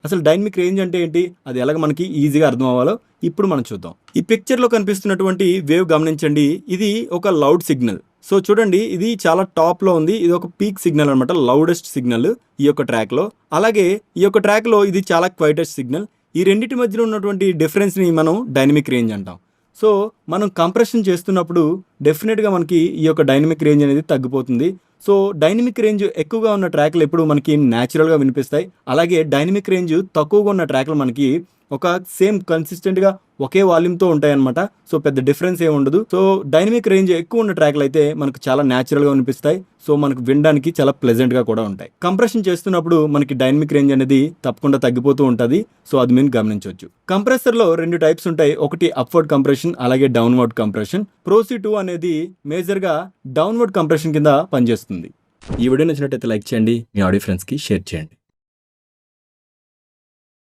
అసలు dynamic range అంటే ఏంటి, అది ఎలాగ మనకి ఈజీగా అర్థం అవ్వాలో ఇప్పుడు మనం చూద్దాం. ఈ పిక్చర్లో కనిపిస్తున్నటువంటి వేవ్ గమనించండి, ఇది ఒక లౌడ్ సిగ్నల్. సో చూడండి, ఇది చాలా టాప్లో ఉంది. ఇది ఒక పీక్ సిగ్నల్ అనమాట, లౌడెస్ట్ సిగ్నల్ ఈ యొక్క ట్రాక్లో. అలాగే ఈ యొక్క ట్రాక్లో ఇది చాలా క్వైటెస్ట్ సిగ్నల్. ఈ రెండింటి మధ్యలో ఉన్నటువంటి డిఫరెన్స్ని మనం డైనమిక్ రేంజ్ అంటాం. సో మనం కంప్రెషన్ చేస్తున్నప్పుడు డెఫినెట్గా మనకి ఈ యొక్క డైనమిక్ రేంజ్ అనేది తగ్గిపోతుంది. సో డైనమిక్ రేంజ్ ఎక్కువగా ఉన్న ట్రాక్లు ఎప్పుడు మనకి న్యాచురల్గా వినిపిస్తాయి. అలాగే డైనమిక్ రేంజ్ తక్కువగా ఉన్న ట్రాక్లు మనకి ఒక సేమ్ కన్సిస్టెంట్గా ఒకే వాల్యూమ్తో ఉంటాయన్నమాట. సో పెద్ద డిఫరెన్స్ ఏమి ఉండదు. సో డైనమిక్ రేంజ్ ఎక్కువ ఉన్న ట్రాక్లు అయితే మనకు చాలా న్యాచురల్గా వినిపిస్తాయి. సో మనకు వినడానికి చాలా ప్లెజెంట్గా కూడా ఉంటాయి. కంప్రెషన్ చేస్తున్నప్పుడు మనకి డైనమిక్ రేంజ్ అనేది తప్పకుండా తగ్గిపోతూ ఉంటుంది. సో అది మీరు గమనించవచ్చు. కంప్రెసర్లో 2 టైప్స్ ఉంటాయి. ఒకటి అప్వర్డ్ కంప్రెషన్, అలాగే డౌన్వర్డ్ కంప్రెషన్. ProC2 అనేది మేజర్గా డౌన్వర్డ్ కంప్రెషన్ కింద పనిచేస్తుంది. ఈ వీడియో నచ్చినట్టయితే లైక్ చేయండి, మీ ఆడియో ఫ్రెండ్స్కి షేర్ చేయండి.